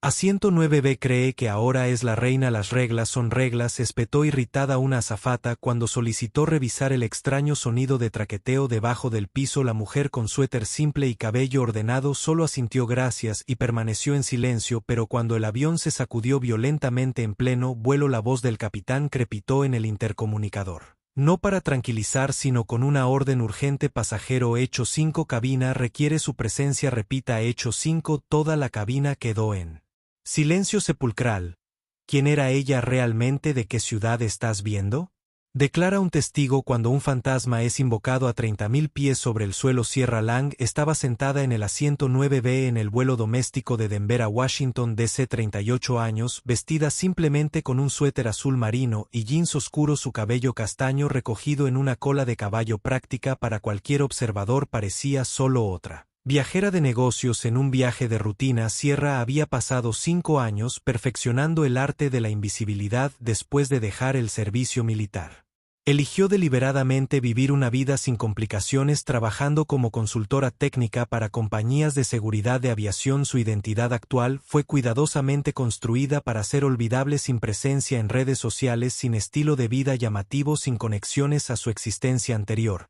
Asiento 9B cree que ahora es la reina. Las reglas son reglas, espetó irritada una azafata cuando solicitó revisar el extraño sonido de traqueteo debajo del piso. La mujer con suéter simple y cabello ordenado solo asintió gracias y permaneció en silencio, pero cuando el avión se sacudió violentamente en pleno vuelo la voz del capitán crepitó en el intercomunicador. No para tranquilizar sino con una orden urgente: pasajero Hecho 5 cabina requiere su presencia. Repita Hecho 5. Toda la cabina quedó en silencio sepulcral. ¿Quién era ella realmente? ¿De qué ciudad estás viendo? Declara un testigo cuando un fantasma es invocado a 30.000 pies sobre el suelo. Sierra Lang estaba sentada en el asiento 9B en el vuelo doméstico de Denver a Washington DC. 38 años, vestida simplemente con un suéter azul marino y jeans oscuros. Su cabello castaño recogido en una cola de caballo práctica para cualquier observador parecía solo otra viajera de negocios en un viaje de rutina. Sierra había pasado 5 años perfeccionando el arte de la invisibilidad después de dejar el servicio militar. Eligió deliberadamente vivir una vida sin complicaciones trabajando como consultora técnica para compañías de seguridad de aviación. Su identidad actual fue cuidadosamente construida para ser olvidable, sin presencia en redes sociales, sin estilo de vida llamativo, sin conexiones a su existencia anterior,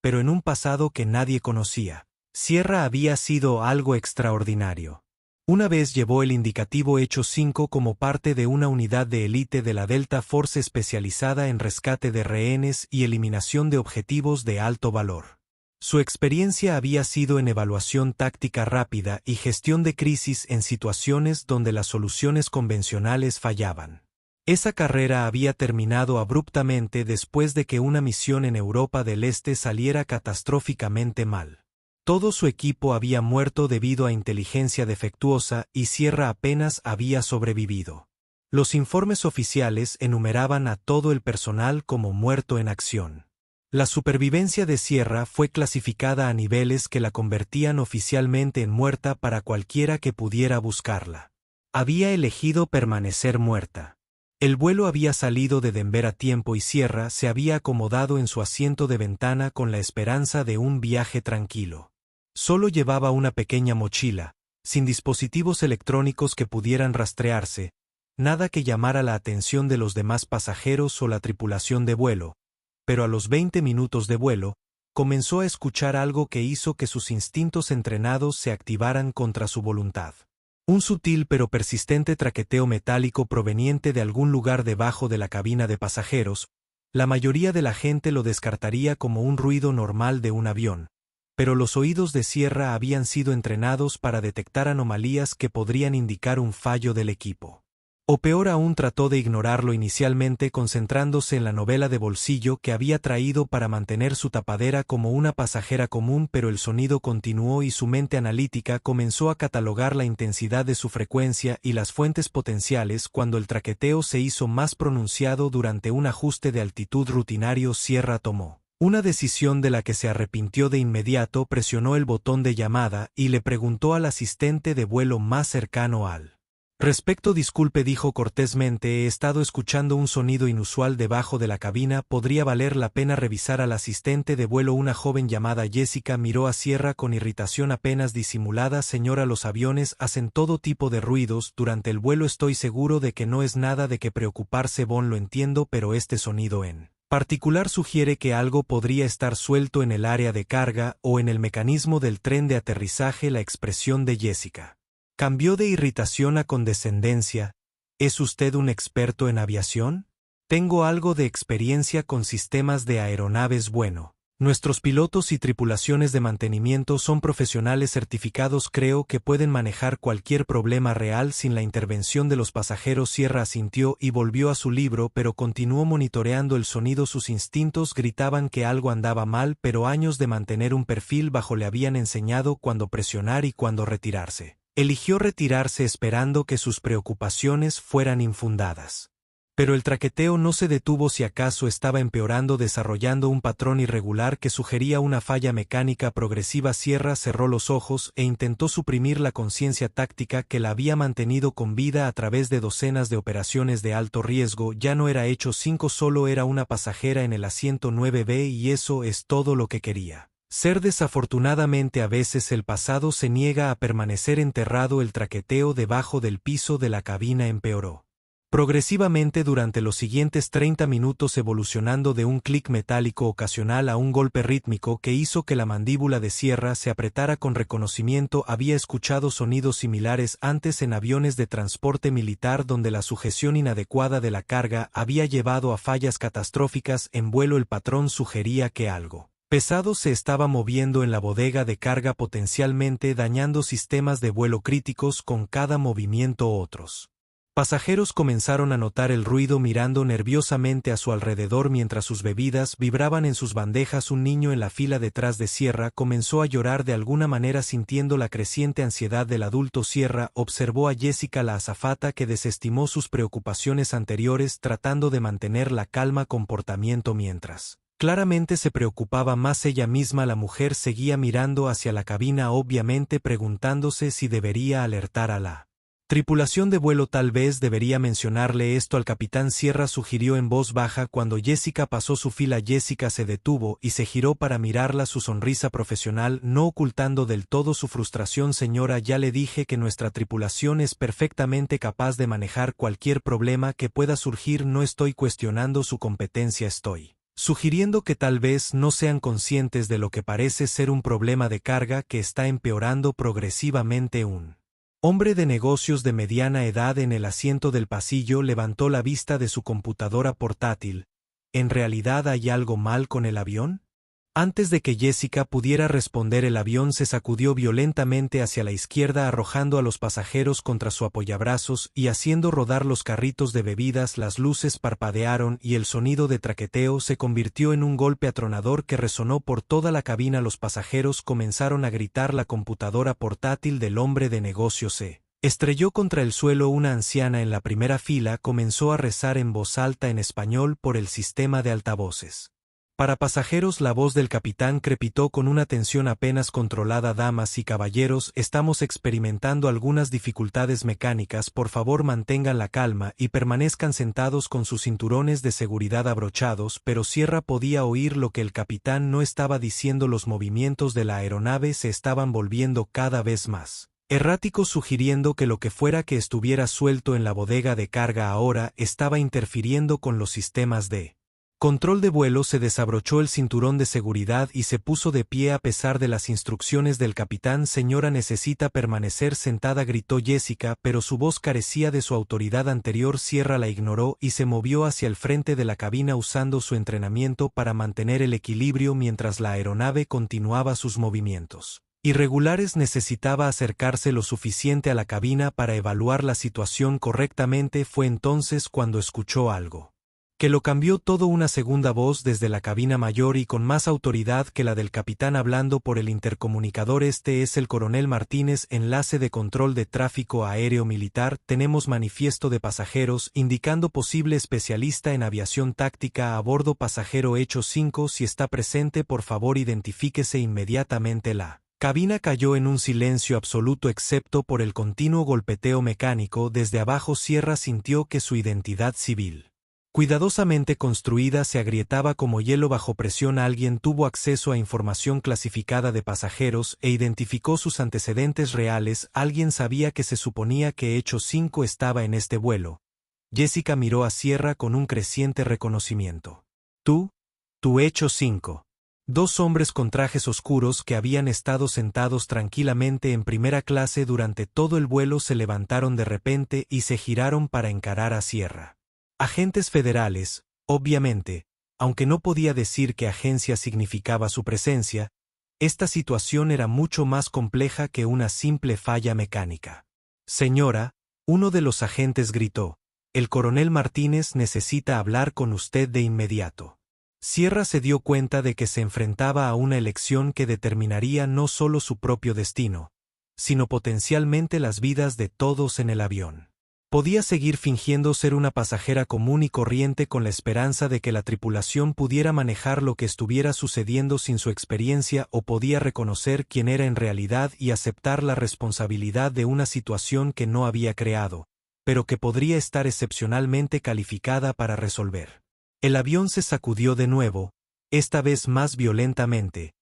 pero en un pasado que nadie conocía. Sierra había sido algo extraordinario. Una vez llevó el indicativo Hecho 5 como parte de una unidad de élite de la Delta Force especializada en rescate de rehenes y eliminación de objetivos de alto valor. Su experiencia había sido en evaluación táctica rápida y gestión de crisis en situaciones donde las soluciones convencionales fallaban. Esa carrera había terminado abruptamente después de que una misión en Europa del Este saliera catastróficamente mal. Todo su equipo había muerto debido a inteligencia defectuosa y Sierra apenas había sobrevivido. Los informes oficiales enumeraban a todo el personal como muerto en acción. La supervivencia de Sierra fue clasificada a niveles que la convertían oficialmente en muerta para cualquiera que pudiera buscarla. Había elegido permanecer muerta. El vuelo había salido de Denver a tiempo y Sierra se había acomodado en su asiento de ventana con la esperanza de un viaje tranquilo. Solo llevaba una pequeña mochila, sin dispositivos electrónicos que pudieran rastrearse, nada que llamara la atención de los demás pasajeros o la tripulación de vuelo, pero a los 20 minutos de vuelo, comenzó a escuchar algo que hizo que sus instintos entrenados se activaran contra su voluntad. Un sutil pero persistente traqueteo metálico proveniente de algún lugar debajo de la cabina de pasajeros. La mayoría de la gente lo descartaría como un ruido normal de un avión, pero los oídos de Sierra habían sido entrenados para detectar anomalías que podrían indicar un fallo del equipo. O peor aún, trató de ignorarlo inicialmente concentrándose en la novela de bolsillo que había traído para mantener su tapadera como una pasajera común, pero el sonido continuó y su mente analítica comenzó a catalogar la intensidad de su frecuencia y las fuentes potenciales. Cuando el traqueteo se hizo más pronunciado durante un ajuste de altitud rutinario, Sierra tomó una decisión de la que se arrepintió de inmediato. Presionó el botón de llamada y le preguntó al asistente de vuelo más cercano al respecto. Disculpe, dijo cortésmente, he estado escuchando un sonido inusual debajo de la cabina. ¿Podría valer la pena revisar al asistente de vuelo? Una joven llamada Jessica miró a Sierra con irritación apenas disimulada. Señora, los aviones hacen todo tipo de ruidos durante el vuelo. Estoy seguro de que no es nada de qué preocuparse. Lo entiendo, pero este sonido en particular sugiere que algo podría estar suelto en el área de carga o en el mecanismo del tren de aterrizaje. La expresión de Jessica cambió de irritación a condescendencia. ¿Es usted un experto en aviación? Tengo algo de experiencia con sistemas de aeronaves. Bueno, nuestros pilotos y tripulaciones de mantenimiento son profesionales certificados. Creo que pueden manejar cualquier problema real sin la intervención de los pasajeros. Sierra asintió y volvió a su libro, pero continuó monitoreando el sonido. Sus instintos gritaban que algo andaba mal, pero años de mantener un perfil bajo le habían enseñado cuándo presionar y cuándo retirarse. Eligió retirarse esperando que sus preocupaciones fueran infundadas. Pero el traqueteo no se detuvo. Si acaso estaba empeorando, desarrollando un patrón irregular que sugería una falla mecánica progresiva. Sierra cerró los ojos e intentó suprimir la conciencia táctica que la había mantenido con vida a través de docenas de operaciones de alto riesgo. Ya no era Hecho 5, solo era una pasajera en el asiento 9B y eso es todo lo que quería. Ser desafortunadamente a veces el pasado se niega a permanecer enterrado. El traqueteo debajo del piso de la cabina empeoró progresivamente durante los siguientes 30 minutos, evolucionando de un clic metálico ocasional a un golpe rítmico que hizo que la mandíbula de Sierra se apretara con reconocimiento. Había escuchado sonidos similares antes en aviones de transporte militar donde la sujeción inadecuada de la carga había llevado a fallas catastróficas en vuelo. El patrón sugería que algo pesado se estaba moviendo en la bodega de carga, potencialmente dañando sistemas de vuelo críticos. Con cada movimiento otros pasajeros comenzaron a notar el ruido, mirando nerviosamente a su alrededor mientras sus bebidas vibraban en sus bandejas. Un niño en la fila detrás de Sierra comenzó a llorar de alguna manera, sintiendo la creciente ansiedad del adulto. Sierra observó a Jessica, la azafata, que desestimó sus preocupaciones anteriores tratando de mantener la calma comportamiento mientras claramente se preocupaba más ella misma. La mujer seguía mirando hacia la cabina, obviamente preguntándose si debería alertar a la tripulación de vuelo. Tal vez debería mencionarle esto al capitán, Sierra sugirió en voz baja. Cuando Jessica pasó su fila, Jessica se detuvo y se giró para mirarla, su sonrisa profesional no ocultando del todo su frustración. Señora, ya le dije que nuestra tripulación es perfectamente capaz de manejar cualquier problema que pueda surgir. No estoy cuestionando su competencia, estoy sugiriendo que tal vez no sean conscientes de lo que parece ser un problema de carga que está empeorando progresivamente. Un hombre de negocios de mediana edad en el asiento del pasillo levantó la vista de su computadora portátil. ¿En realidad hay algo mal con el avión? Antes de que Jessica pudiera responder, el avión se sacudió violentamente hacia la izquierda, arrojando a los pasajeros contra su apoyabrazos y haciendo rodar los carritos de bebidas. Las luces parpadearon y el sonido de traqueteo se convirtió en un golpe atronador que resonó por toda la cabina. Los pasajeros comenzaron a gritar. La computadora portátil del hombre de negocios se estrelló contra el suelo. Una anciana en la primera fila comenzó a rezar en voz alta en español por el sistema de altavoces. Para pasajeros, la voz del capitán crepitó con una tensión apenas controlada. Damas y caballeros, estamos experimentando algunas dificultades mecánicas. Por favor, mantengan la calma y permanezcan sentados con sus cinturones de seguridad abrochados. Pero Sierra podía oír lo que el capitán no estaba diciendo. Los movimientos de la aeronave se estaban volviendo cada vez más erráticos, sugiriendo que lo que fuera que estuviera suelto en la bodega de carga ahora estaba interfiriendo con los sistemas de control de vuelo. Se desabrochó el cinturón de seguridad y se puso de pie a pesar de las instrucciones del capitán. Señora, necesita permanecer sentada, gritó Jessica, pero su voz carecía de su autoridad anterior. Sierra la ignoró y se movió hacia el frente de la cabina, usando su entrenamiento para mantener el equilibrio mientras la aeronave continuaba sus movimientos irregulares. Necesitaba acercarse lo suficiente a la cabina para evaluar la situación correctamente. Fue entonces cuando escuchó algo que lo cambió todo. Una segunda voz desde la cabina mayor y con más autoridad que la del capitán, hablando por el intercomunicador. Este es el coronel Martínez, enlace de control de tráfico aéreo militar. Tenemos manifiesto de pasajeros indicando posible especialista en aviación táctica a bordo. Pasajero hecho 5, si está presente, por favor identifíquese inmediatamente. La cabina cayó en un silencio absoluto excepto por el continuo golpeteo mecánico desde abajo. Sierra sintió que su identidad civil, cuidadosamente construida, se agrietaba como hielo bajo presión. Alguien tuvo acceso a información clasificada de pasajeros e identificó sus antecedentes reales. Alguien sabía que se suponía que Hecho 5 estaba en este vuelo. Jessica miró a Sierra con un creciente reconocimiento. Tú Hecho 5. Dos hombres con trajes oscuros que habían estado sentados tranquilamente en primera clase durante todo el vuelo se levantaron de repente y se giraron para encarar a Sierra. Agentes federales, obviamente, aunque no podía decir qué agencia significaba su presencia. Esta situación era mucho más compleja que una simple falla mecánica. Señora, uno de los agentes gritó, el coronel Martínez necesita hablar con usted de inmediato. Sierra se dio cuenta de que se enfrentaba a una elección que determinaría no solo su propio destino, sino potencialmente las vidas de todos en el avión. Podía seguir fingiendo ser una pasajera común y corriente con la esperanza de que la tripulación pudiera manejar lo que estuviera sucediendo sin su experiencia, o podía reconocer quién era en realidad y aceptar la responsabilidad de una situación que no había creado, pero que podría estar excepcionalmente calificada para resolver. El avión se sacudió de nuevo, esta vez más violentamente,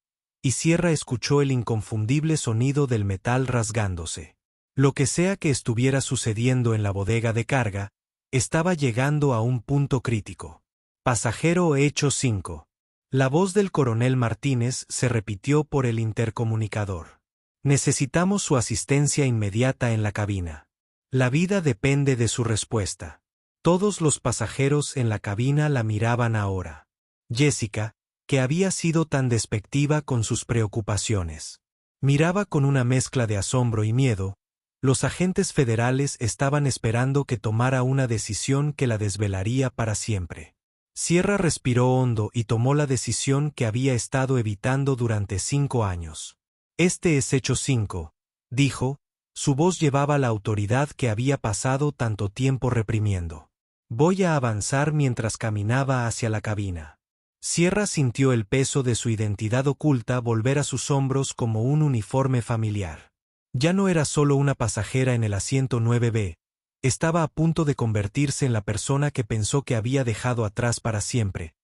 y Sierra escuchó el inconfundible sonido del metal rasgándose. Lo que sea que estuviera sucediendo en la bodega de carga, estaba llegando a un punto crítico. Pasajero hecho 5. La voz del coronel Martínez se repitió por el intercomunicador. Necesitamos su asistencia inmediata en la cabina. La vida depende de su respuesta. Todos los pasajeros en la cabina la miraban ahora. Jessica, que había sido tan despectiva con sus preocupaciones, miraba con una mezcla de asombro y miedo. Los agentes federales estaban esperando que tomara una decisión que la desvelaría para siempre. Sierra respiró hondo y tomó la decisión que había estado evitando durante 5 años. Este es hecho 5, dijo, su voz llevaba la autoridad que había pasado tanto tiempo reprimiendo. Voy a avanzar mientras caminaba hacia la cabina. Sierra sintió el peso de su identidad oculta volver a sus hombros como un uniforme familiar. Ya no era solo una pasajera en el asiento 9B, estaba a punto de convertirse en la persona que pensó que había dejado atrás para siempre.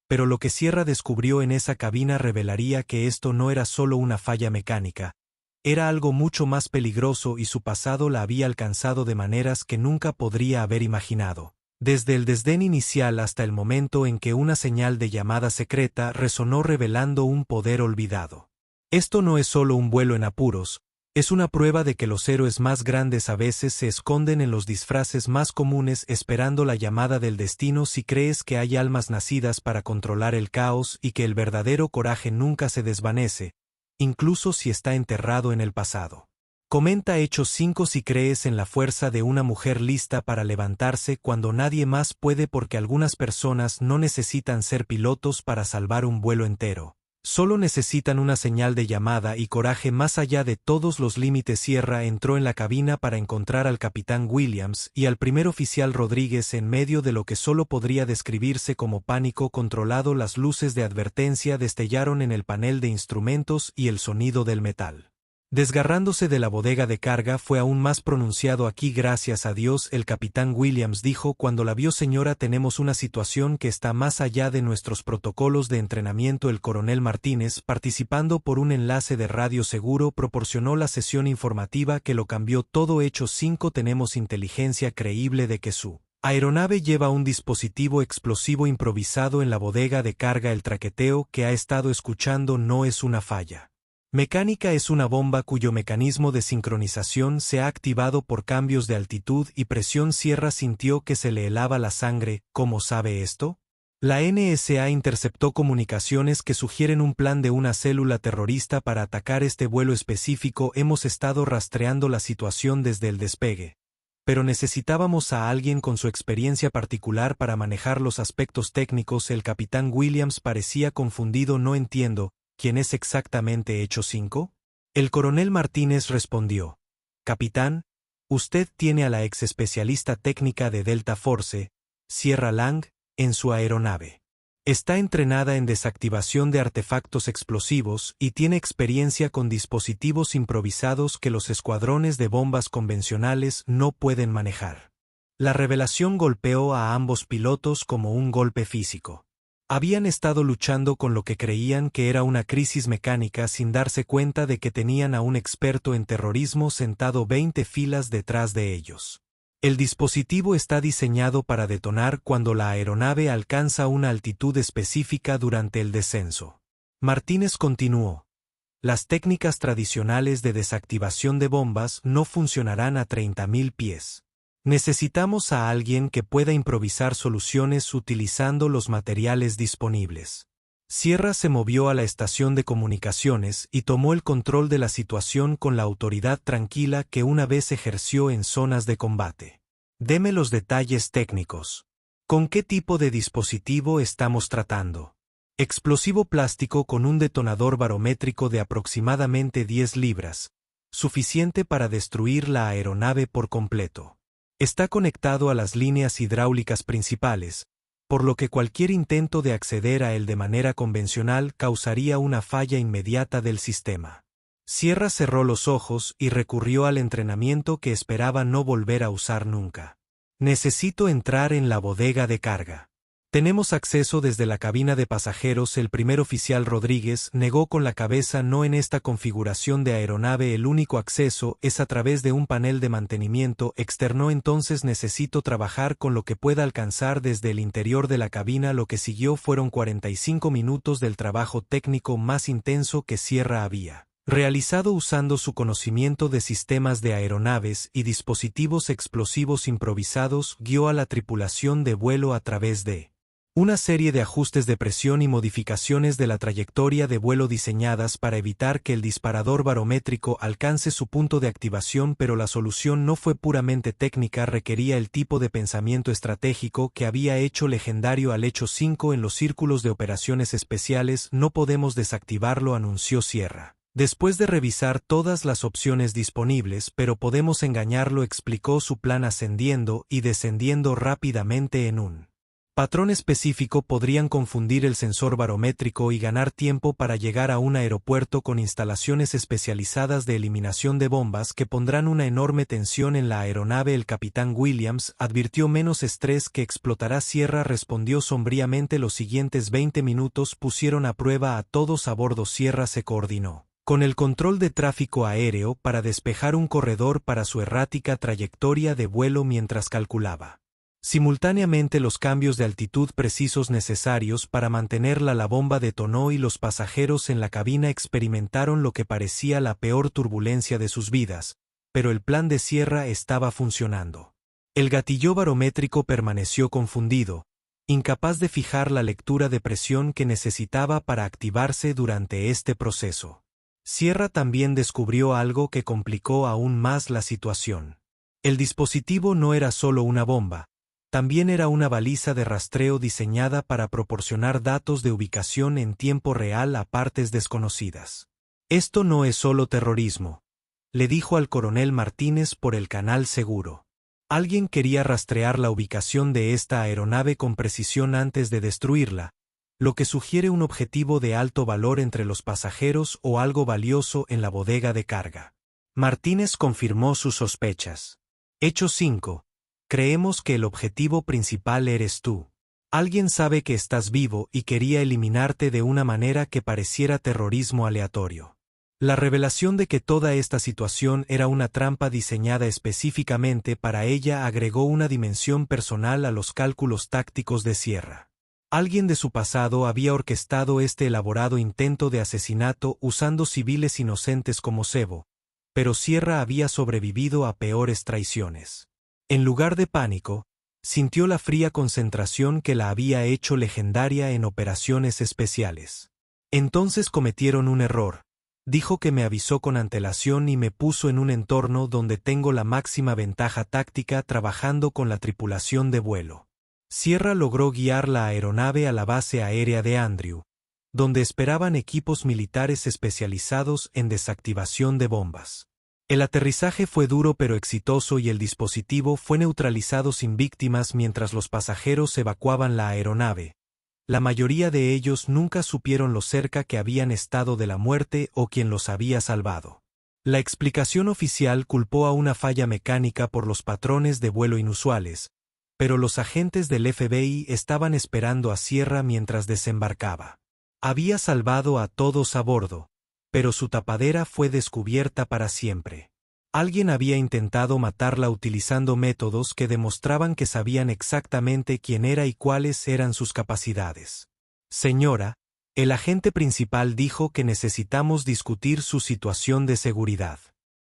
Pero lo que Sierra descubrió en esa cabina revelaría que esto no era solo una falla mecánica, era algo mucho más peligroso y su pasado la había alcanzado de maneras que nunca podría haber imaginado. Desde el desdén inicial hasta el momento en que una señal de llamada secreta resonó revelando un poder olvidado. Esto no es solo un vuelo en apuros, es una prueba de que los héroes más grandes a veces se esconden en los disfraces más comunes esperando la llamada del destino. Si crees que hay almas nacidas para controlar el caos y que el verdadero coraje nunca se desvanece, incluso si está enterrado en el pasado. Comenta Hechos 5 si crees en la fuerza de una mujer lista para levantarse cuando nadie más puede, porque algunas personas no necesitan ser pilotos para salvar un vuelo entero. Solo necesitan una señal de llamada y coraje más allá de todos los límites. Sierra entró en la cabina para encontrar al capitán Williams y al primer oficial Rodríguez en medio de lo que solo podría describirse como pánico controlado. Las luces de advertencia destellaron en el panel de instrumentos y el sonido del metal desgarrándose de la bodega de carga fue aún más pronunciado aquí. Gracias a Dios, el capitán Williams dijo cuando la vio. Señora, tenemos una situación que está más allá de nuestros protocolos de entrenamiento. El coronel Martínez, participando por un enlace de radio seguro, proporcionó la sesión informativa que lo cambió todo. Hechos 5 tenemos inteligencia creíble de que su aeronave lleva un dispositivo explosivo improvisado en la bodega de carga. El traqueteo que ha estado escuchando no es una falla mecánica, es una bomba cuyo mecanismo de sincronización se ha activado por cambios de altitud y presión. Sierra sintió que se le helaba la sangre. ¿Cómo sabe esto? La NSA interceptó comunicaciones que sugieren un plan de una célula terrorista para atacar este vuelo específico. Hemos estado rastreando la situación desde el despegue, pero necesitábamos a alguien con su experiencia particular para manejar los aspectos técnicos. El capitán Williams parecía confundido. No entiendo. ¿Quién es exactamente Hechos 5? El coronel Martínez respondió. Capitán, usted tiene a la ex especialista técnica de Delta Force, Sierra Lang, en su aeronave. Está entrenada en desactivación de artefactos explosivos y tiene experiencia con dispositivos improvisados que los escuadrones de bombas convencionales no pueden manejar. La revelación golpeó a ambos pilotos como un golpe físico. Habían estado luchando con lo que creían que era una crisis mecánica sin darse cuenta de que tenían a un experto en terrorismo sentado 20 filas detrás de ellos. El dispositivo está diseñado para detonar cuando la aeronave alcanza una altitud específica durante el descenso. Martínez continuó. Las técnicas tradicionales de desactivación de bombas no funcionarán a 30.000 pies. Necesitamos a alguien que pueda improvisar soluciones utilizando los materiales disponibles. Sierra se movió a la estación de comunicaciones y tomó el control de la situación con la autoridad tranquila que una vez ejerció en zonas de combate. Deme los detalles técnicos. ¿Con qué tipo de dispositivo estamos tratando? Explosivo plástico con un detonador barométrico de aproximadamente 10 libras, suficiente para destruir la aeronave por completo. Está conectado a las líneas hidráulicas principales, por lo que cualquier intento de acceder a él de manera convencional causaría una falla inmediata del sistema. Sierra cerró los ojos y recurrió al entrenamiento que esperaba no volver a usar nunca. Necesito entrar en la bodega de carga. Tenemos acceso desde la cabina de pasajeros. El primer oficial Rodríguez negó con la cabeza. No, en esta configuración de aeronave el único acceso es a través de un panel de mantenimiento externo. Entonces necesito trabajar con lo que pueda alcanzar desde el interior de la cabina. Lo que siguió fueron 45 minutos del trabajo técnico más intenso que Sierra había realizado, usando su conocimiento de sistemas de aeronaves y dispositivos explosivos improvisados. Guió a la tripulación de vuelo a través de una serie de ajustes de presión y modificaciones de la trayectoria de vuelo diseñadas para evitar que el disparador barométrico alcance su punto de activación. Pero la solución no fue puramente técnica, requería el tipo de pensamiento estratégico que había hecho legendario al Hecho 5 en los círculos de operaciones especiales. No podemos desactivarlo, anunció Sierra después de revisar todas las opciones disponibles, pero podemos engañarlo, explicó su plan, ascendiendo y descendiendo rápidamente en un patrón específico. Podrían confundir el sensor barométrico y ganar tiempo para llegar a un aeropuerto con instalaciones especializadas de eliminación de bombas que pondrán una enorme tensión en la aeronave. El capitán Williams advirtió: menos estrés que explotará. Sierra respondió sombríamente: los siguientes 20 minutos pusieron a prueba a todos a bordo. Sierra se coordinó con el control de tráfico aéreo para despejar un corredor para su errática trayectoria de vuelo mientras calculaba simultáneamente los cambios de altitud precisos necesarios para mantenerla. La bomba detonó y los pasajeros en la cabina experimentaron lo que parecía la peor turbulencia de sus vidas, pero el plan de Sierra estaba funcionando. El gatillo barométrico permaneció confundido, incapaz de fijar la lectura de presión que necesitaba para activarse durante este proceso. Sierra también descubrió algo que complicó aún más la situación. El dispositivo no era solo una bomba, también era una baliza de rastreo diseñada para proporcionar datos de ubicación en tiempo real a partes desconocidas. Esto no es solo terrorismo, le dijo al coronel Martínez por el canal seguro. Alguien quería rastrear la ubicación de esta aeronave con precisión antes de destruirla, lo que sugiere un objetivo de alto valor entre los pasajeros o algo valioso en la bodega de carga. Martínez confirmó sus sospechas. Hecho 5. Creemos que el objetivo principal eres tú. Alguien sabe que estás vivo y quería eliminarte de una manera que pareciera terrorismo aleatorio. La revelación de que toda esta situación era una trampa diseñada específicamente para ella agregó una dimensión personal a los cálculos tácticos de Sierra. Alguien de su pasado había orquestado este elaborado intento de asesinato usando civiles inocentes como cebo, pero Sierra había sobrevivido a peores traiciones. En lugar de pánico, sintió la fría concentración que la había hecho legendaria en operaciones especiales. Entonces cometieron un error. Dijo que me avisó con antelación y me puso en un entorno donde tengo la máxima ventaja táctica trabajando con la tripulación de vuelo. Sierra logró guiar la aeronave a la base aérea de Andrew, donde esperaban equipos militares especializados en desactivación de bombas. El aterrizaje fue duro pero exitoso y el dispositivo fue neutralizado sin víctimas mientras los pasajeros evacuaban la aeronave. La mayoría de ellos nunca supieron lo cerca que habían estado de la muerte o quién los había salvado. La explicación oficial culpó a una falla mecánica por los patrones de vuelo inusuales, pero los agentes del FBI estaban esperando a Sierra mientras desembarcaba. Había salvado a todos a bordo, pero su tapadera fue descubierta para siempre. Alguien había intentado matarla utilizando métodos que demostraban que sabían exactamente quién era y cuáles eran sus capacidades. Señora, el agente principal dijo que necesitamos discutir su situación de seguridad.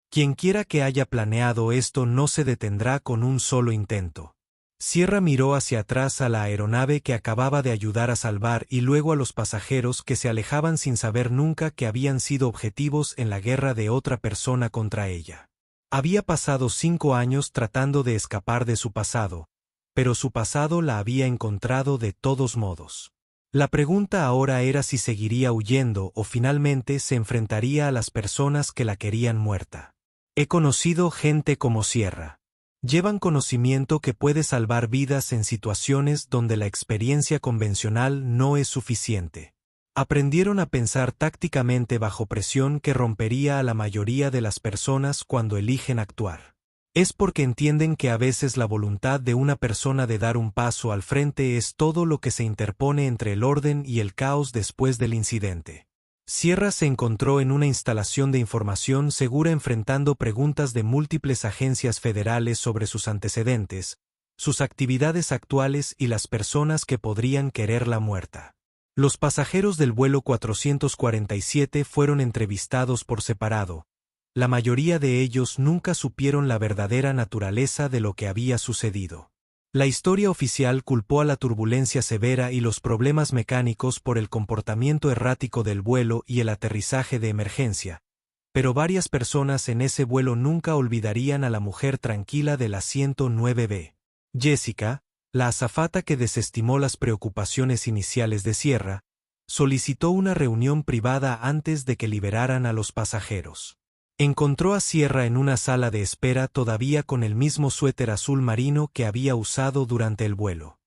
Quienquiera que haya planeado esto no se detendrá con un solo intento. Sierra miró hacia atrás a la aeronave que acababa de ayudar a salvar y luego a los pasajeros que se alejaban sin saber nunca que habían sido objetivos en la guerra de otra persona contra ella. Había pasado 5 años tratando de escapar de su pasado, pero su pasado la había encontrado de todos modos. La pregunta ahora era si seguiría huyendo o finalmente se enfrentaría a las personas que la querían muerta. He conocido gente como Sierra. Llevan conocimiento que puede salvar vidas en situaciones donde la experiencia convencional no es suficiente. Aprendieron a pensar tácticamente bajo presión que rompería a la mayoría de las personas cuando eligen actuar. Es porque entienden que a veces la voluntad de una persona de dar un paso al frente es todo lo que se interpone entre el orden y el caos después del incidente. Sierra se encontró en una instalación de información segura enfrentando preguntas de múltiples agencias federales sobre sus antecedentes, sus actividades actuales y las personas que podrían quererla muerta. Los pasajeros del vuelo 447 fueron entrevistados por separado. La mayoría de ellos nunca supieron la verdadera naturaleza de lo que había sucedido. La historia oficial culpó a la turbulencia severa y los problemas mecánicos por el comportamiento errático del vuelo y el aterrizaje de emergencia, pero varias personas en ese vuelo nunca olvidarían a la mujer tranquila del asiento 9B. Jessica, la azafata que desestimó las preocupaciones iniciales de Sierra, solicitó una reunión privada antes de que liberaran a los pasajeros. Encontró a Sierra en una sala de espera todavía con el mismo suéter azul marino que había usado durante el vuelo.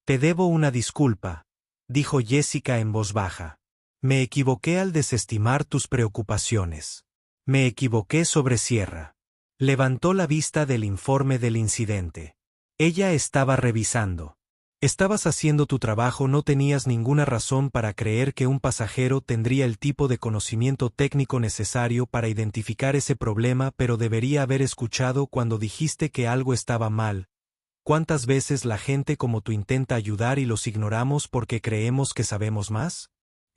«Te debo una disculpa», dijo Jessica en voz baja. «Me equivoqué al desestimar tus preocupaciones. Me equivoqué sobre Sierra». Levantó la vista del informe del incidente. Ella estaba revisando. Estabas haciendo tu trabajo, no tenías ninguna razón para creer que un pasajero tendría el tipo de conocimiento técnico necesario para identificar ese problema, pero debería haber escuchado cuando dijiste que algo estaba mal. ¿Cuántas veces la gente como tú intenta ayudar y los ignoramos porque creemos que sabemos más?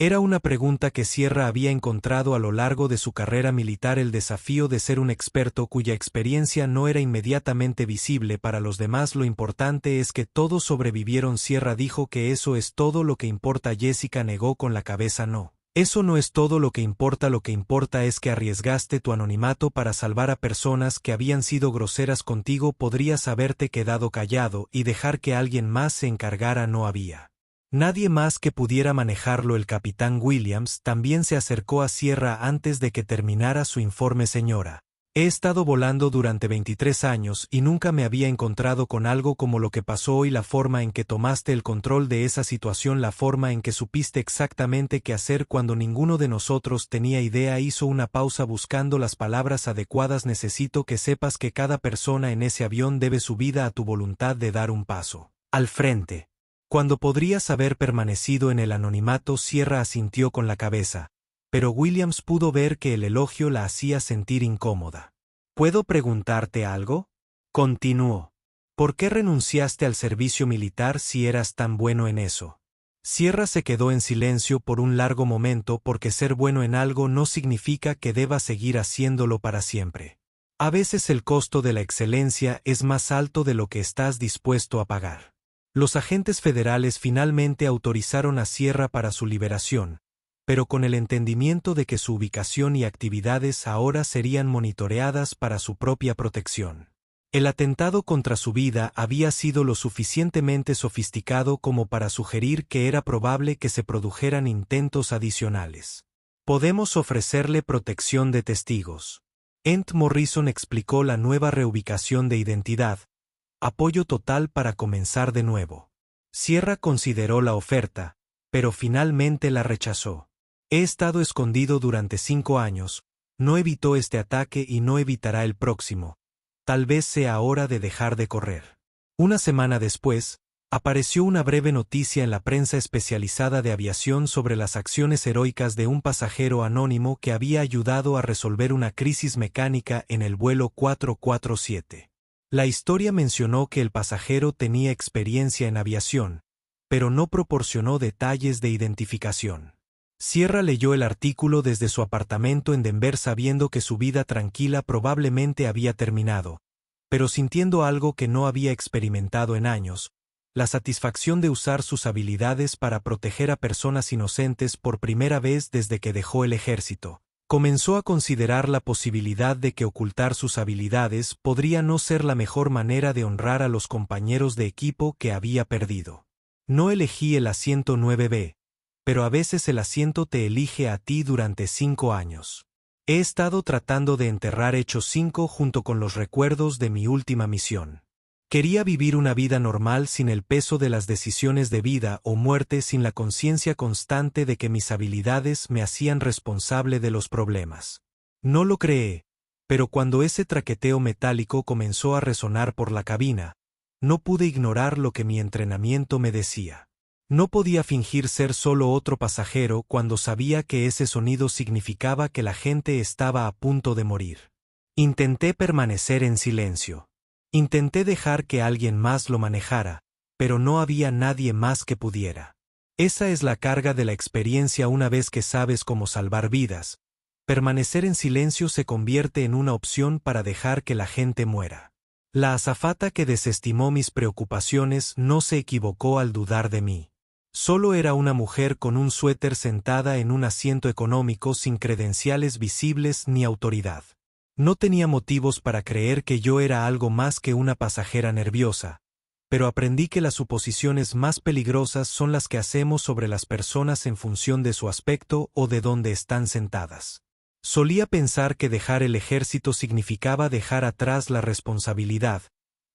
Era una pregunta que Sierra había encontrado a lo largo de su carrera militar, el desafío de ser un experto cuya experiencia no era inmediatamente visible para los demás. Lo importante es que todos sobrevivieron. Sierra dijo que eso es todo lo que importa. Jessica negó con la cabeza. No. Eso no es todo lo que importa es que arriesgaste tu anonimato para salvar a personas que habían sido groseras contigo. Podrías haberte quedado callado y dejar que alguien más se encargara. No había nadie más que pudiera manejarlo. El capitán Williams también se acercó a Sierra antes de que terminara su informe. Señora, he estado volando durante 23 años y nunca me había encontrado con algo como lo que pasó hoy. La forma en que tomaste el control de esa situación, la forma en que supiste exactamente qué hacer cuando ninguno de nosotros tenía idea. Hizo una pausa buscando las palabras adecuadas. Necesito que sepas que cada persona en ese avión debe su vida a tu voluntad de dar un paso al frente. Cuando podrías haber permanecido en el anonimato. Sierra asintió con la cabeza, pero Williams pudo ver que el elogio la hacía sentir incómoda. ¿Puedo preguntarte algo?, continuó. ¿Por qué renunciaste al servicio militar si eras tan bueno en eso? Sierra se quedó en silencio por un largo momento, porque ser bueno en algo no significa que debas seguir haciéndolo para siempre. A veces el costo de la excelencia es más alto de lo que estás dispuesto a pagar. Los agentes federales finalmente autorizaron a Sierra para su liberación, pero con el entendimiento de que su ubicación y actividades ahora serían monitoreadas para su propia protección. El atentado contra su vida había sido lo suficientemente sofisticado como para sugerir que era probable que se produjeran intentos adicionales. Podemos ofrecerle protección de testigos. Ent Morrison explicó la nueva reubicación de identidad. Apoyo total para comenzar de nuevo. Sierra consideró la oferta, pero finalmente la rechazó. He estado escondido durante 5 años, no evitó este ataque y no evitará el próximo. Tal vez sea hora de dejar de correr. Una semana después, apareció una breve noticia en la prensa especializada de aviación sobre las acciones heroicas de un pasajero anónimo que había ayudado a resolver una crisis mecánica en el vuelo 447. La historia mencionó que el pasajero tenía experiencia en aviación, pero no proporcionó detalles de identificación. Sierra leyó el artículo desde su apartamento en Denver sabiendo que su vida tranquila probablemente había terminado, pero sintiendo algo que no había experimentado en años: la satisfacción de usar sus habilidades para proteger a personas inocentes por primera vez desde que dejó el ejército. Comenzó a considerar la posibilidad de que ocultar sus habilidades podría no ser la mejor manera de honrar a los compañeros de equipo que había perdido. No elegí el asiento 9B, pero a veces el asiento te elige a ti. Durante 5 años. He estado tratando de enterrar Hechos 5 junto con los recuerdos de mi última misión. Quería vivir una vida normal sin el peso de las decisiones de vida o muerte, sin la conciencia constante de que mis habilidades me hacían responsable de los problemas. No lo creé, Pero cuando ese traqueteo metálico comenzó a resonar por la cabina, no pude ignorar lo que mi entrenamiento me decía. No podía fingir ser solo otro pasajero cuando sabía que ese sonido significaba que la gente estaba a punto de morir. Intenté permanecer en silencio. Intenté dejar que alguien más lo manejara, pero no había nadie más que pudiera. Esa es la carga de la experiencia una vez que sabes cómo salvar vidas. Permanecer en silencio se convierte en una opción para dejar que la gente muera. La azafata que desestimó mis preocupaciones no se equivocó al dudar de mí. Solo era una mujer con un suéter sentada en un asiento económico sin credenciales visibles ni autoridad. No tenía motivos para creer que yo era algo más que una pasajera nerviosa, pero aprendí que las suposiciones más peligrosas son las que hacemos sobre las personas en función de su aspecto o de dónde están sentadas. Solía pensar que dejar el ejército significaba dejar atrás la responsabilidad,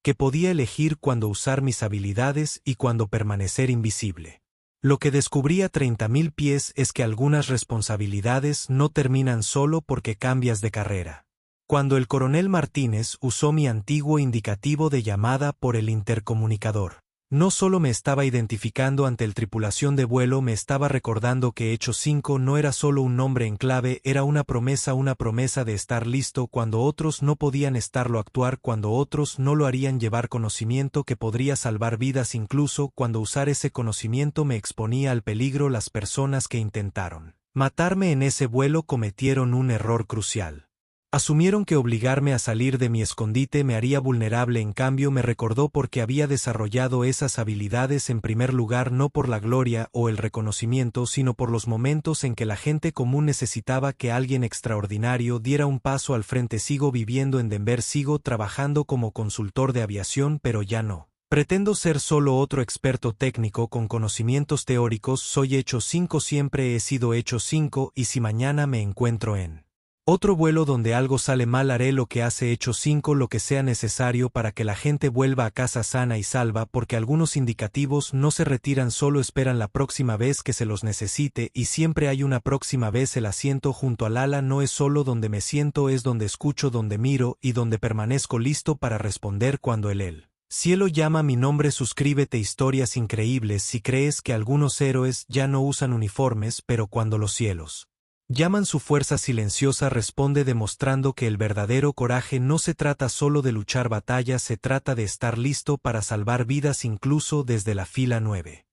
que podía elegir cuándo usar mis habilidades y cuándo permanecer invisible. Lo que descubrí a 30.000 pies es que algunas responsabilidades no terminan solo porque cambias de carrera. Cuando el coronel Martínez usó mi antiguo indicativo de llamada por el intercomunicador, no solo me estaba identificando ante el tripulación de vuelo, me estaba recordando que Hechos 5 no era solo un nombre en clave, era una promesa de estar listo cuando otros no podían estarlo, actuar cuando otros no lo harían, llevar conocimiento que podría salvar vidas incluso cuando usar ese conocimiento me exponía al peligro. Las personas que intentaron matarme en ese vuelo cometieron un error crucial. Asumieron que obligarme a salir de mi escondite me haría vulnerable. En cambio me recordó porque había desarrollado esas habilidades en primer lugar no por la gloria o el reconocimiento, sino por los momentos en que la gente común necesitaba que alguien extraordinario diera un paso al frente. Sigo viviendo en Denver, sigo trabajando como consultor de aviación, pero ya no pretendo ser solo otro experto técnico con conocimientos teóricos. Soy Hechos 5, siempre he sido Hechos 5, y si mañana me encuentro en otro vuelo donde algo sale mal, haré lo que hace Hechos 5, lo que sea necesario para que la gente vuelva a casa sana y salva, porque algunos indicativos no se retiran, solo esperan la próxima vez que se los necesite, y siempre hay una próxima vez. El asiento junto al ala no es solo donde me siento, es donde escucho, donde miro y donde permanezco listo para responder cuando el cielo llama mi nombre. Suscríbete. Historias increíbles. Si crees que algunos héroes ya no usan uniformes, pero cuando los cielos llaman, su fuerza silenciosa responde, demostrando que el verdadero coraje no se trata solo de luchar batallas, se trata de estar listo para salvar vidas incluso desde la fila 9.